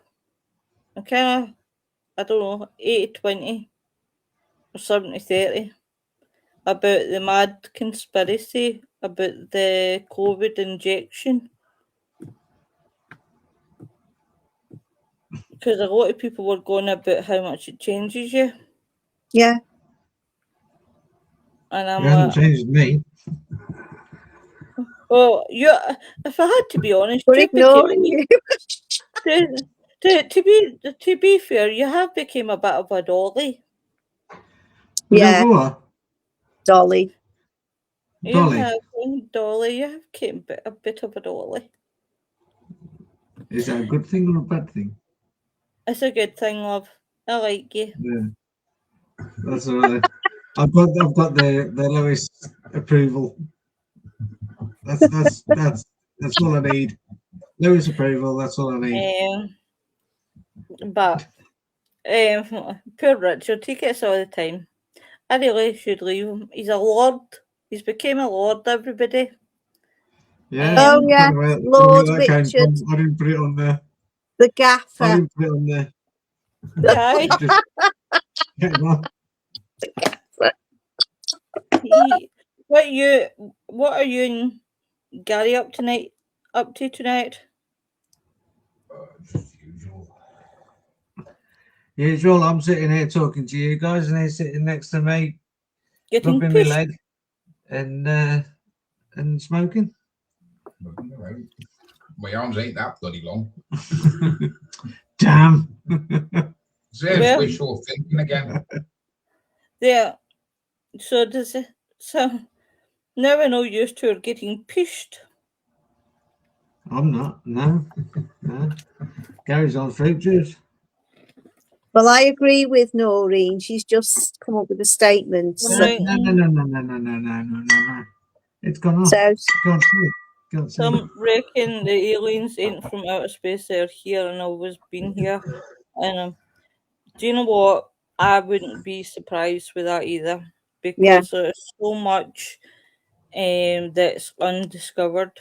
I'm kind of, I don't know, 80-20 or 70-30 about the mad conspiracy about the COVID injection. Because a lot of people were going about how much it changes you. Yeah. And I'm It hasn't changed me. well, if I had to be honest, We're ignoring you. to be fair, you have become a bit of a dolly. Yeah. Dolly. You have dolly. You have become a bit of a dolly. Is that a good thing or a bad thing? It's a good thing, love. I like you. Yeah. That's all right. I've got the lowest approval. That's all I need. Lowest approval. That's all I need. But poor Richard, he gets all the time. I really should leave him. He's a lord. He's became a lord. Everybody. Yeah. Oh yeah, Lord Richard. I didn't put it on there. The gaffer. I didn't put it on there. Aye. Just get on. The gaffer. What are you and Gary up to tonight? Just usual. Usual, I'm sitting here talking to you guys, and he's sitting next to me, Getting rubbing my pushed. leg and smoking. My arms ain't that bloody long. Damn. There's Well- wishful thinking again. Yeah. So does it? So now I know you two are getting pushed. I'm not. No. Gary's on fruit juice. Well, I agree with Noreen. She's just come up with a statement. Right. No. It's gone off. So, Can't see it. Can't see it. Some reckon the aliens ain't from outer space. They're here and always been here. And do you know what? I wouldn't be surprised with that either, because there's so much that's undiscovered.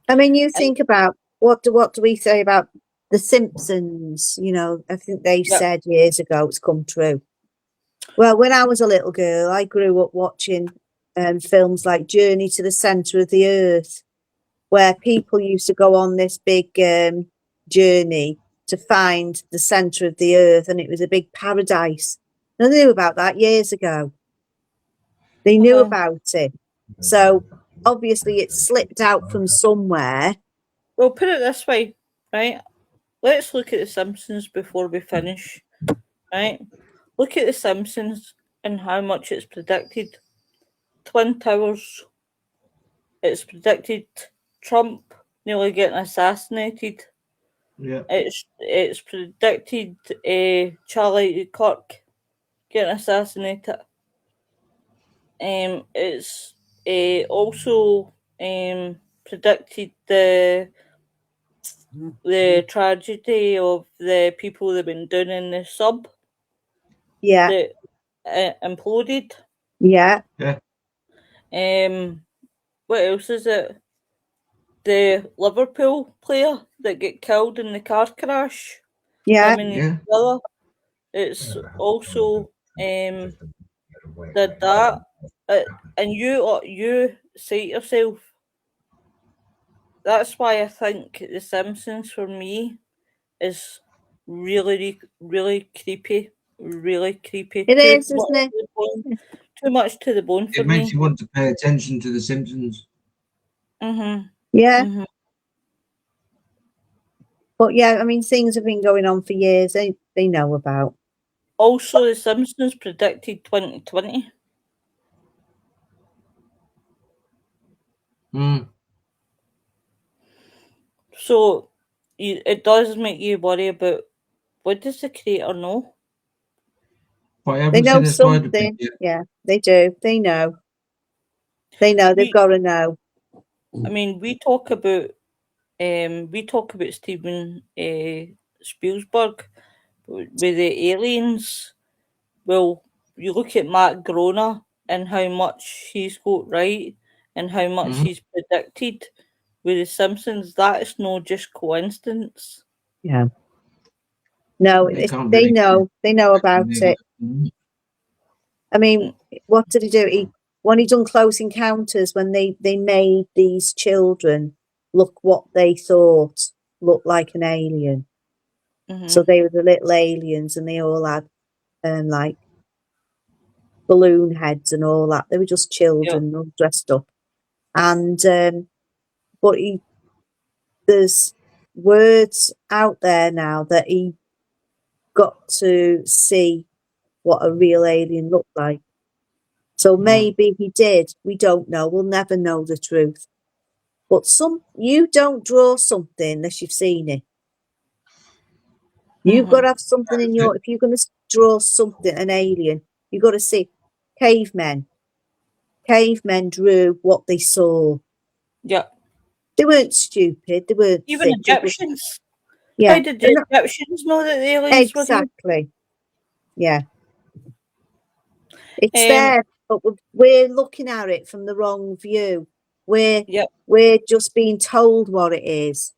I mean, you think about what do we say about The Simpsons? You know, I think they said years ago it's come true. Well, when I was a little girl, I grew up watching films like Journey to the Centre of the Earth, where people used to go on this big journey to find the centre of the Earth, and it was a big paradise. I knew about that years ago. They knew about it. So obviously it slipped out from somewhere. Well, put it this way, right? Let's look at The Simpsons before we finish, right? Look at The Simpsons and how much it's predicted. Twin Towers. It's predicted Trump nearly getting assassinated. Yeah. It's predicted Charlie Kirk getting assassinated. It's also predicted the tragedy of the people that have been down in the sub. Yeah. That imploded. Yeah. What else is it? The Liverpool player that get killed in the car crash. Yeah. His brother. It's also did that, and you say to yourself, that's why I think The Simpsons for me is really, really creepy. Really creepy. It is, isn't it? Too much to the bone for It me. makes you want to pay attention to The Simpsons. Yeah. But yeah, I mean, things have been going on for years. They know about. Also, The Simpsons predicted 2020. So it does make you worry about, what does the creator know? They know something. Yeah, they do. They know. They know. They've got to know. I mean, we talk about Steven Spielberg with the aliens. Well, you look at Matt Groener and how much he's got right and how much he's predicted with The Simpsons. That is no just coincidence. Yeah. No, they know. They know about it. I mean, what did he do? When he done Close Encounters, when they made these children look what they thought looked like an alien. So they were the little aliens, and they all had like balloon heads and all that. They were just children all dressed up. And but there's words out there now that he got to see what a real alien looked like. So maybe he did. We don't know. We'll never know the truth. But you don't draw something unless you've seen it. You've got to have something in if you're going to draw something, an alien, you've got to see. Cavemen drew what they saw. Yeah. They weren't stupid. They weren't even thick. Egyptians. Yeah. How did the Egyptians know that the aliens were here? Exactly. Yeah. It's there, but we're looking at it from the wrong view. We're just being told what it is.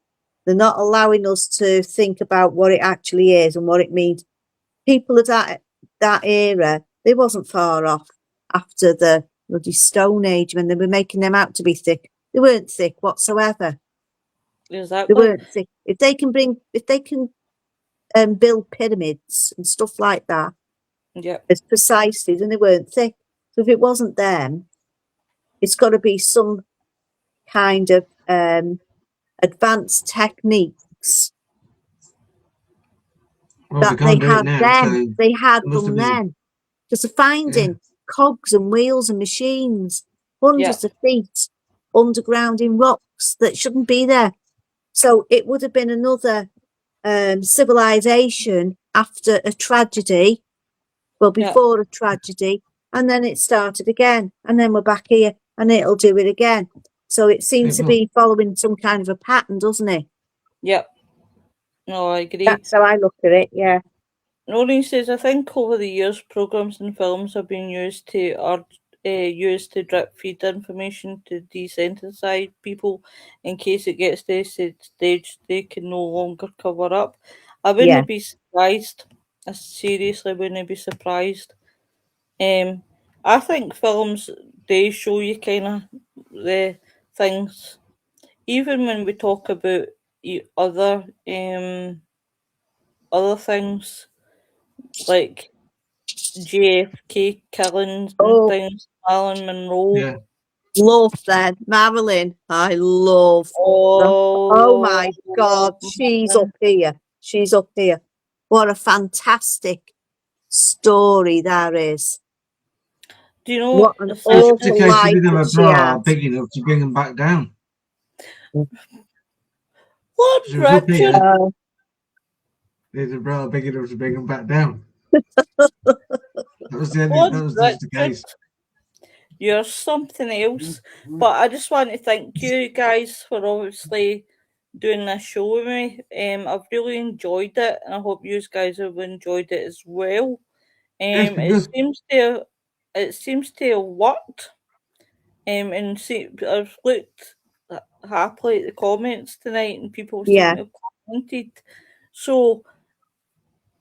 They're not allowing us to think about what it actually is and what it means. People of that era, they wasn't far off after the bloody Stone Age when they were making them out to be thick. They weren't thick whatsoever. Exactly. They weren't thick. If they can build pyramids and stuff like that. Yeah. As precisely, and they weren't thick. So if it wasn't them, it's got to be some kind of advanced techniques Well, they that they can't do it had now, so then. They had it must them have been. then. Just finding cogs and wheels and machines, hundreds of feet underground in rocks that shouldn't be there. So it would have been another civilization after a tragedy, well, before a tragedy, and then it started again, and then we're back here, and it'll do it again. So it seems to be following some kind of a pattern, doesn't it? Yep. No, I agree. That's how I look at it, yeah. Noreen says, I think over the years, programs and films have been used to drip feed information to desensitize people in case it gets to a stage they can no longer cover up. I wouldn't be surprised. I seriously wouldn't be surprised. I think films, they show you kind of the things, even when we talk about other things like JFK killings and things, Marilyn Monroe. Yeah. Love that. Marilyn, I love. Oh my God, she's up here. She's up here. What a fantastic story that is. Do you know what an It's awful the case she life didn't have that a she bra had. big enough to bring them back down. What, She was up here. Richard? There's a bra big enough to bring them back down. That was the What, just the Richard? case. You're something else. But I just want to thank you guys for obviously doing this show with me. I've really enjoyed it, and I hope you guys have enjoyed it as well. It's been It good. seems to have worked. And see, I've looked happily at the comments tonight, and people seem to have commented. So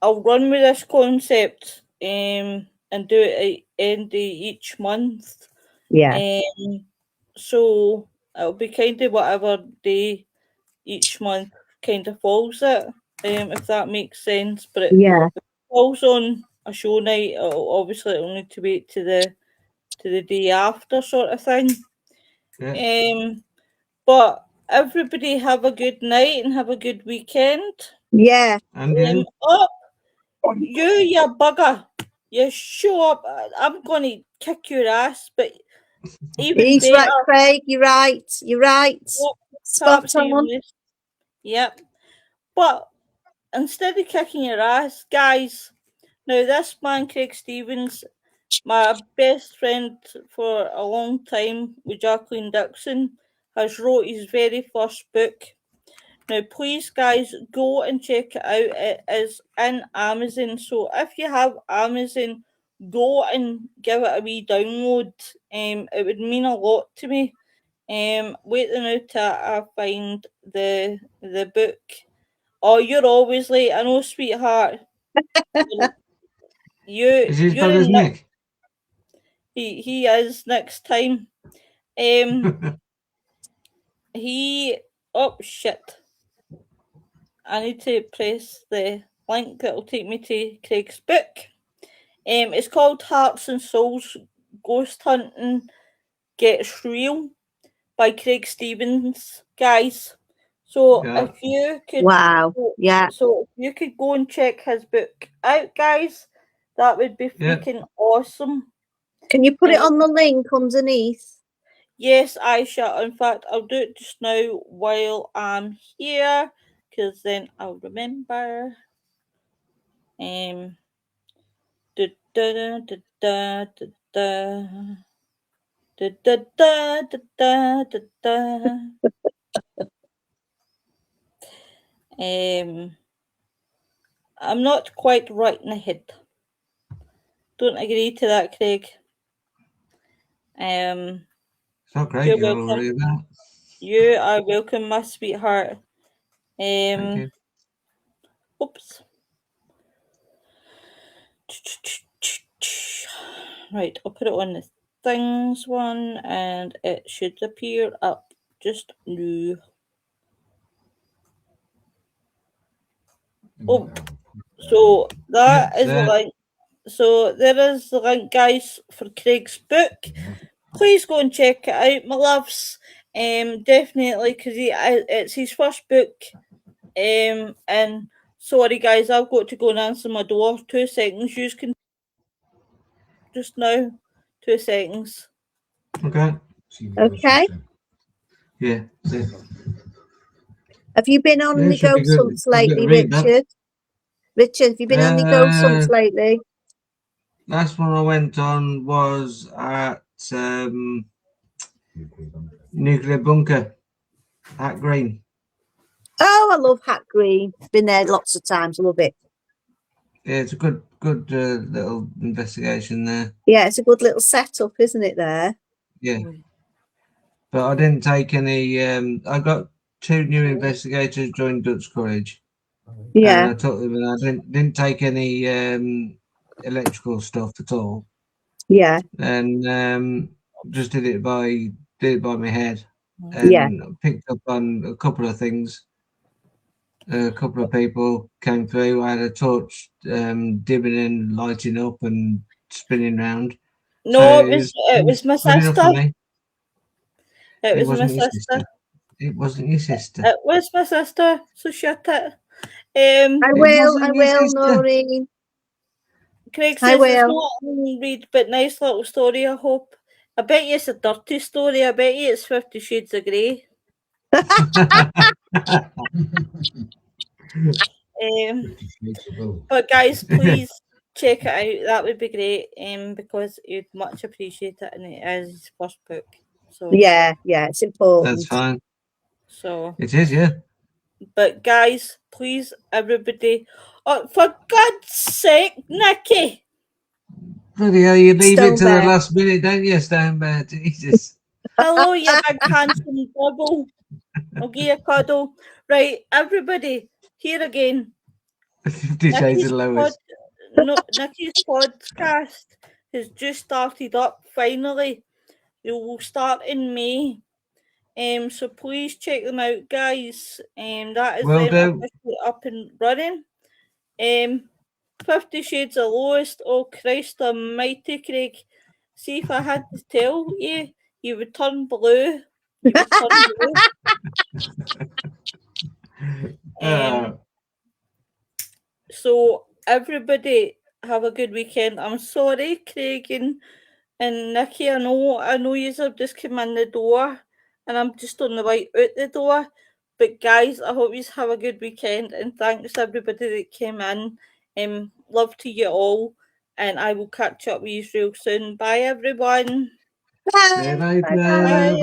I'll run with this concept and do it at end of each month. So it'll be kind of whatever day each month kind of falls it, if that makes sense. But if it falls on a show night, it'll need to wait to the day after, sort of thing. Yeah. But everybody have a good night and have a good weekend. Yeah. And you? You bugger. You show up. I'm going to kick your ass, but even He's better. right, Craig. You're right. You're right. Spot on. Yep. But instead of kicking your ass, guys, now this man, Craig Stevens, my best friend for a long time with Jacqueline Dixon, has wrote his very first book. Now, please, guys, go and check it out. It is in Amazon. So if you have Amazon, go and give it a wee download. It would mean a lot to me. Wait now till I find the book. Oh, you're always late. I know, sweetheart. Is he as bad as Nick? He is next time. Oh shit. I need to press the link that'll take me to Craig's book. It's called Hearts and Souls Ghost Hunting Gets Real by Craig Stevens, guys. So if you could So if you could go and check his book out, guys, that would be freaking awesome. Can you put it on the link underneath? Yes, Aisha. In fact, I'll do it just now while I'm here, because then I'll remember. Da, da, da, da, da, da, da, da, da, da, da, da. I'm not quite right in the head. Don't agree to that, Craig. It's not great. You're You're welcome. worried about. You are welcome, my sweetheart. Thank you. Oops. Right, I'll put it on the things one, and it should appear up just now. Oh, So that Yep, is the link. So there is the link, guys, for Craig's book. Please go and check it out, my loves. Definitely, because it's his first book. And sorry, guys, I've got to go and answer my door. 2 seconds. You can just now. 2 seconds. Okay. Okay. Yeah. Have you been on any should be ghost good. hunts I've got lately, to read that. Richard? Richard, have you been on any ghost hunts lately? Last one I went on was at Nuclear Bunker at Green. Oh, I love Hat Green. Been there lots of times. I love it. Yeah, it's a good little investigation there. Yeah, it's a good little setup, isn't it, there? Yeah. But I didn't take any. I got 2 new investigators joined Dutch Courage. Yeah. And I took them, and I didn't take any electrical stuff at all. Yeah. And just did it by my head, and picked up on a couple of things. A couple of people came through. I had a torch dimming and lighting up and spinning round. No, So it was my good enough sister. for me. It was my wasn't your sister. It wasn't your sister. It was my sister. So shut it. I will, Noreen. Craig says it's not a read, but nice little story, I hope. I bet you it's a dirty story. I bet you it's 50 Shades of Grey. But guys, please check it out. That would be great. Because you'd much appreciate it, and it is his first book. So yeah, it's important. That's fine. So it is, yeah. But guys, please, everybody, for God's sake, Nikki. Bloody hell, you leave it to the last minute, don't you, Stone Bear? Jesus. Hello, you big handsome bubble. I'll give you a cuddle. Right, everybody, here again. 50 Shades of Lois. Nikki's podcast has just started up, finally. It will start in May. So please check them out, guys. That is them officially up and running. 50 Shades of Lowest. Oh, Christ almighty, Craig. See, if I had to tell you, you would turn blue. You would turn blue. So, everybody, have a good weekend. I'm sorry, Craig and Nikki. I know you have just come in the door, and I'm just on the way out the door. But guys, I hope you have a good weekend, and thanks everybody that came in. Love to you all, and I will catch up with you real soon. Bye, everyone. Bye. Bye.